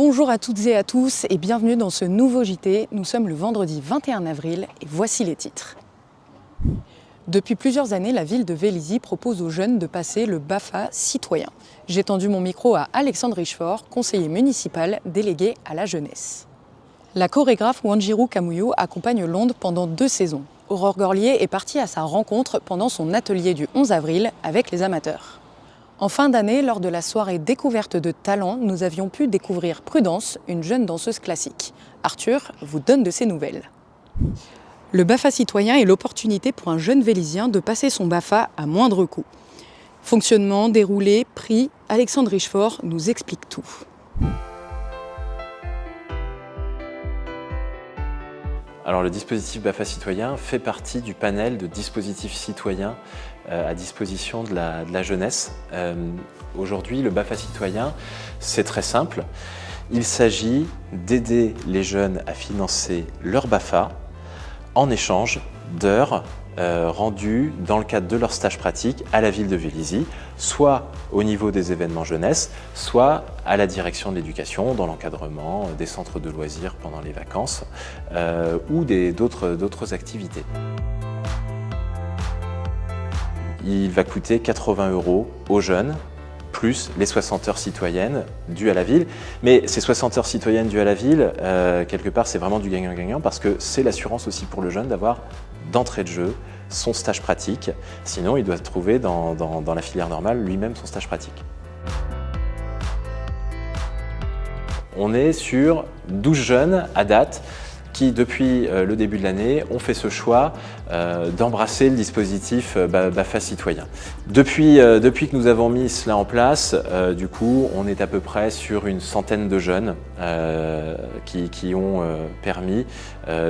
Bonjour à toutes et à tous et bienvenue dans ce nouveau JT. Nous sommes le vendredi 21 avril et voici les titres. Depuis plusieurs années, la ville de Vélizy propose aux jeunes de passer le BAFA citoyen. J'ai tendu mon micro à Alexandre Richefort, conseiller municipal délégué à la jeunesse. La chorégraphe Wanjiru Kamuyu accompagne Londres pendant 2 saisons. Aurore Gorlier est partie à sa rencontre pendant son atelier du 11 avril avec les amateurs. En fin d'année, lors de la soirée découverte de talents, nous avions pu découvrir Prudence, une jeune danseuse classique. Arthur vous donne de ses nouvelles. Le BAFA citoyen est l'opportunité pour un jeune Vélizien de passer son BAFA à moindre coût. Fonctionnement, déroulé, prix, Alexandre Richefort nous explique tout. Alors le dispositif BAFA citoyen fait partie du panel de dispositifs citoyens à disposition de la jeunesse. Aujourd'hui, le BAFA citoyen, c'est très simple. Il s'agit d'aider les jeunes à financer leur BAFA en échange d'heures rendues dans le cadre de leur stage pratique à la ville de Vélizy, soit au niveau des événements jeunesse, soit à la direction de l'éducation, dans l'encadrement des centres de loisirs pendant les vacances ou d'autres activités. Il va coûter 80 € aux jeunes, plus les 60 heures citoyennes dues à la ville. Mais ces 60 heures citoyennes dues à la ville, quelque part, c'est vraiment du gagnant-gagnant parce que c'est l'assurance aussi pour le jeune d'avoir d'entrée de jeu son stage pratique. Sinon, il doit trouver dans la filière normale lui-même son stage pratique. On est sur 12 jeunes à date qui, depuis le début de l'année, ont fait ce choix d'embrasser le dispositif BAFA citoyen. Depuis que nous avons mis cela en place, du coup, on est à peu près sur une centaine de jeunes qui ont permis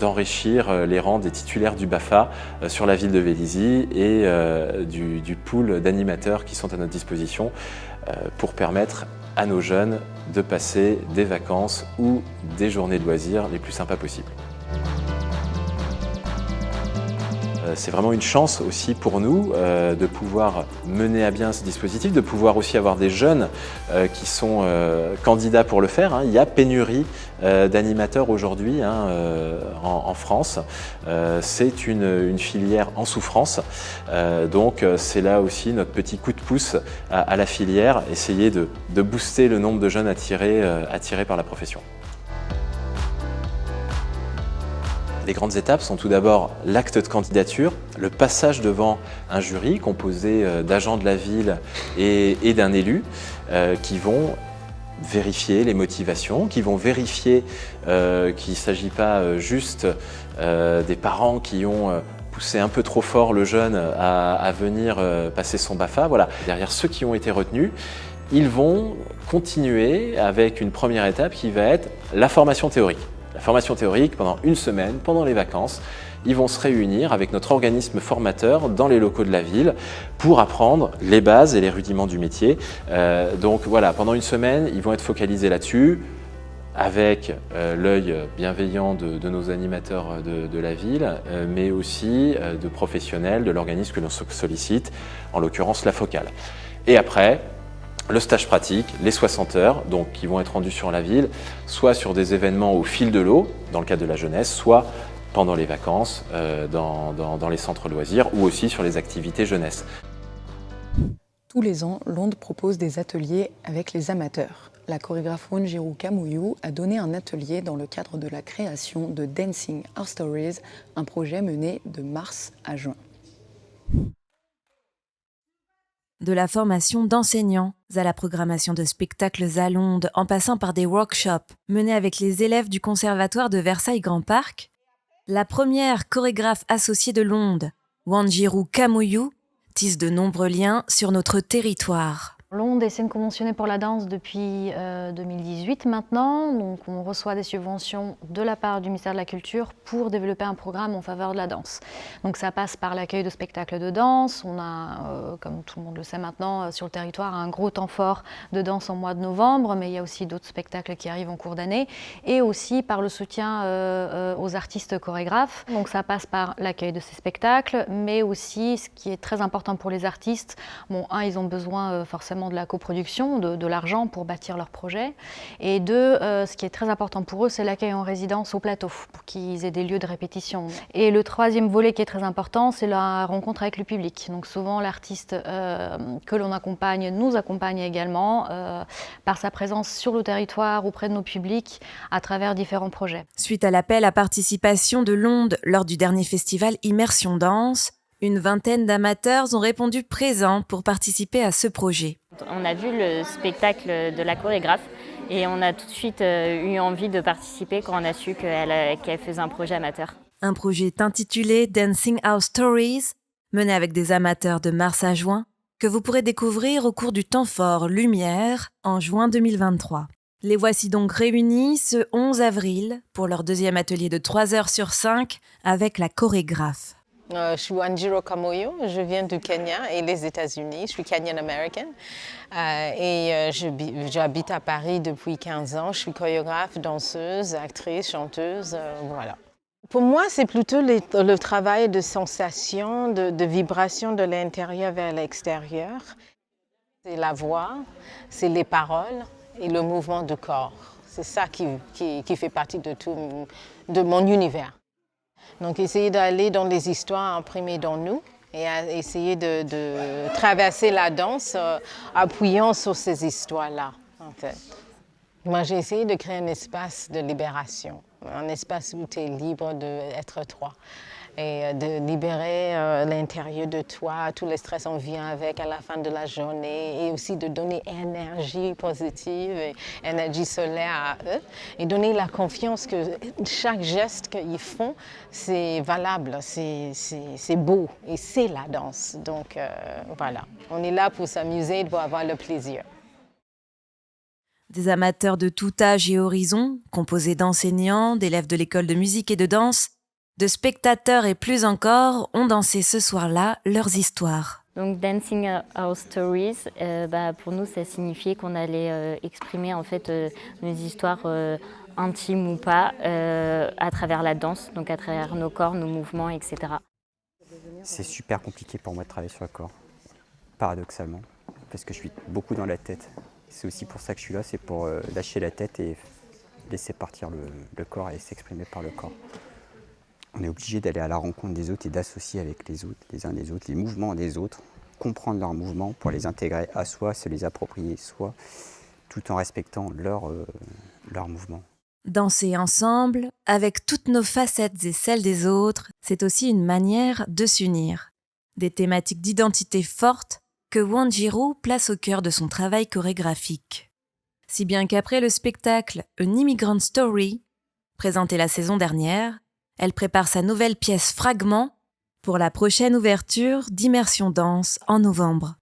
d'enrichir les rangs des titulaires du BAFA sur la ville de Vélizy et du pool d'animateurs qui sont à notre disposition pour permettre à nos jeunes de passer des vacances ou des journées de loisirs les plus sympas possibles. C'est vraiment une chance aussi pour nous de pouvoir mener à bien ce dispositif, de pouvoir aussi avoir des jeunes qui sont candidats pour le faire. Il y a pénurie d'animateurs aujourd'hui en France. C'est une filière en souffrance. Donc c'est là aussi notre petit coup de pouce à la filière, essayer de booster le nombre de jeunes attirés par la profession. Les grandes étapes sont tout d'abord l'acte de candidature, le passage devant un jury composé d'agents de la ville et d'un élu qui vont vérifier les motivations, qui vont vérifier qu'il ne s'agit pas juste des parents qui ont poussé un peu trop fort le jeune à venir passer son BAFA. Voilà. Derrière ceux qui ont été retenus, ils vont continuer avec une première étape qui va être la formation théorique. La formation théorique, pendant une semaine, pendant les vacances, ils vont se réunir avec notre organisme formateur dans les locaux de la ville pour apprendre les bases et les rudiments du métier. Donc voilà, pendant une semaine, ils vont être focalisés là-dessus, avec l'œil bienveillant de nos animateurs de la ville, mais aussi de professionnels de l'organisme que l'on sollicite, en l'occurrence la Focale. Et après, le stage pratique, les 60 heures, donc qui vont être rendus sur la ville, soit sur des événements au fil de l'eau, dans le cadre de la jeunesse, soit pendant les vacances, dans les centres loisirs, ou aussi sur les activités jeunesse. Tous les ans, Londres propose des ateliers avec les amateurs. La chorégraphe Wanjiru Kamuyu a donné un atelier dans le cadre de la création de Dancing Our Stories, un projet mené de mars à juin. De la formation d'enseignants à la programmation de spectacles à Londres, en passant par des workshops menés avec les élèves du Conservatoire de Versailles Grand Parc, la première chorégraphe associée de Londres, Wanjiru Kamuyu, tisse de nombreux liens sur notre territoire. Londres est scène conventionnée pour la danse depuis 2018 maintenant, donc on reçoit des subventions de la part du ministère de la Culture pour développer un programme en faveur de la danse. Donc ça passe par l'accueil de spectacles de danse, on a, comme tout le monde le sait maintenant, sur le territoire un gros temps fort de danse en mois de novembre, mais il y a aussi d'autres spectacles qui arrivent en cours d'année, et aussi par le soutien aux artistes chorégraphes. Donc ça passe par l'accueil de ces spectacles, mais aussi ce qui est très important pour les artistes, bon, ils ont besoin forcément également de la coproduction, de l'argent pour bâtir leur projet. Et deux, ce qui est très important pour eux, c'est l'accueil en résidence au plateau, pour qu'ils aient des lieux de répétition. Et le troisième volet qui est très important, c'est la rencontre avec le public. Donc souvent, l'artiste que l'on accompagne nous accompagne également par sa présence sur le territoire, auprès de nos publics, à travers différents projets. Suite à l'appel à participation de l'Onde lors du dernier festival Immersion Danse, une vingtaine d'amateurs ont répondu présents pour participer à ce projet. On a vu le spectacle de la chorégraphe et on a tout de suite eu envie de participer quand on a su qu'elle faisait un projet amateur. Un projet intitulé Dancing House Stories, mené avec des amateurs de mars à juin, que vous pourrez découvrir au cours du temps fort Lumière en juin 2023. Les voici donc réunis ce 11 avril pour leur deuxième atelier de 3 heures sur 5 avec la chorégraphe. Je suis Wanjiro Kamoyo, je viens du Kenya et les États-Unis. Je suis Kenyan-American j'habite à Paris depuis 15 ans. Je suis chorégraphe, danseuse, actrice, chanteuse, voilà. Pour moi, c'est plutôt le travail de sensation, de vibration de l'intérieur vers l'extérieur. C'est la voix, c'est les paroles et le mouvement du corps. C'est ça qui fait partie de mon univers. Donc, essayer d'aller dans les histoires imprimées dans nous et essayer de traverser la danse appuyant sur ces histoires-là, en fait. Moi, j'ai essayé de créer un espace de libération, un espace où tu es libre d'être toi et de libérer l'intérieur de toi, tout le stress en vient avec à la fin de la journée et aussi de donner énergie positive et énergie solaire à eux et donner la confiance que chaque geste qu'ils font, c'est valable, c'est beau et c'est la danse. Donc voilà, on est là pour s'amuser, pour avoir le plaisir. Des amateurs de tout âge et horizon, composés d'enseignants, d'élèves de l'école de musique et de danse, de spectateurs et plus encore, ont dansé ce soir-là leurs histoires. Donc Dancing House Stories, pour nous, ça signifiait qu'on allait exprimer en fait nos histoires intimes ou pas à travers la danse, donc à travers nos corps, nos mouvements, etc. C'est super compliqué pour moi de travailler sur le corps, paradoxalement, parce que je suis beaucoup dans la tête. C'est aussi pour ça que je suis là, c'est pour lâcher la tête et laisser partir le corps et s'exprimer par le corps. On est obligé d'aller à la rencontre des autres et d'associer avec les autres, les uns les autres, les mouvements des autres, comprendre leurs mouvements pour les intégrer à soi, se les approprier soi, tout en respectant leurs mouvements. Danser ensemble, avec toutes nos facettes et celles des autres, c'est aussi une manière de s'unir. Des thématiques d'identité fortes que Wanjiro place au cœur de son travail chorégraphique. Si bien qu'après le spectacle An Immigrant Story, présenté la saison dernière, elle prépare sa nouvelle pièce Fragment pour la prochaine ouverture d'Immersion Danse en novembre.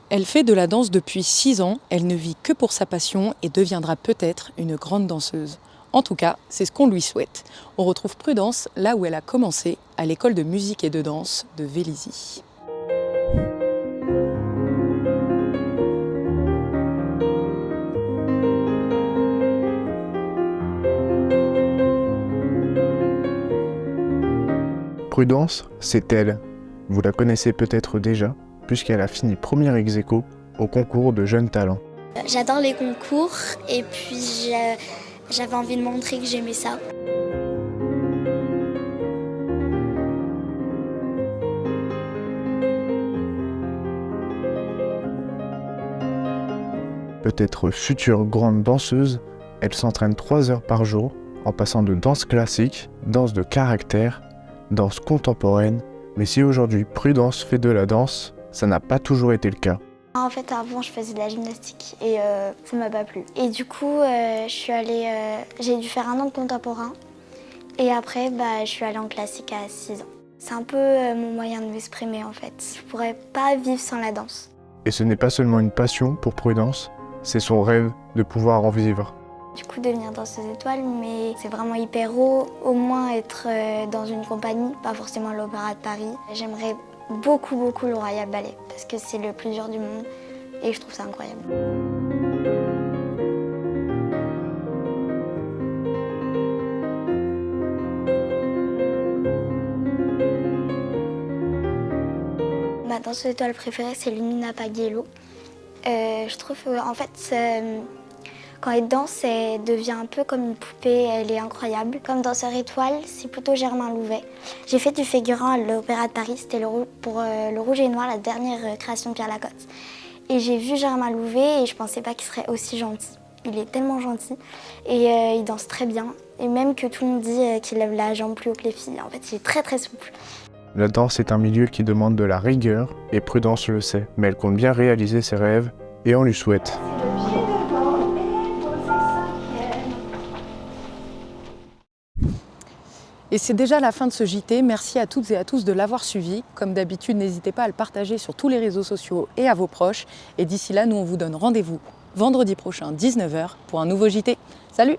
Elle fait de la danse depuis 6 ans, elle ne vit que pour sa passion et deviendra peut-être une grande danseuse. En tout cas, c'est ce qu'on lui souhaite. On retrouve Prudence là où elle a commencé, à l'école de musique et de danse de Vélizy. Prudence, c'est elle. Vous la connaissez peut-être déjà, puisqu'elle a fini première ex-aequo au concours de jeunes talents. J'adore les concours et puis j'avais envie de montrer que j'aimais ça. Peut-être future grande danseuse, elle s'entraîne 3 heures par jour en passant de danse classique, danse de caractère, danse contemporaine. Mais si aujourd'hui Prudence fait de la danse, ça n'a pas toujours été le cas. En fait, avant, je faisais de la gymnastique et ça m'a pas plu. Et du coup, j'ai dû faire 1 an de contemporain. Et après, je suis allée en classique à 6 ans. C'est un peu mon moyen de m'exprimer, en fait. Je pourrais pas vivre sans la danse. Et ce n'est pas seulement une passion pour Prudence, c'est son rêve de pouvoir en vivre. Du coup, devenir danseuse étoile, mais c'est vraiment hyper haut. Au moins être dans une compagnie, pas forcément l'Opéra de Paris. J'aimerais beaucoup le Royal Ballet, parce que c'est le plus dur du monde et je trouve ça incroyable. Ma danseuse étoile préférée, c'est Lunina Paghiello. Je trouve en fait, quand elle danse, elle devient un peu comme une poupée, elle est incroyable. Comme danseur étoile, c'est plutôt Germain Louvet. J'ai fait du figurant à l'Opéra de Paris, c'était pour le Rouge et Noir, la dernière création de Pierre Lacotte. Et j'ai vu Germain Louvet et je pensais pas qu'il serait aussi gentil. Il est tellement gentil et il danse très bien. Et même que tout le monde dit qu'il lève la jambe plus haut que les filles, en fait, il est très très souple. La danse est un milieu qui demande de la rigueur, et Prudence le sait, mais elle compte bien réaliser ses rêves, et on lui souhaite. Et c'est déjà la fin de ce JT. Merci à toutes et à tous de l'avoir suivi. Comme d'habitude, n'hésitez pas à le partager sur tous les réseaux sociaux et à vos proches. Et d'ici là, nous, on vous donne rendez-vous vendredi prochain, 19h, pour un nouveau JT. Salut!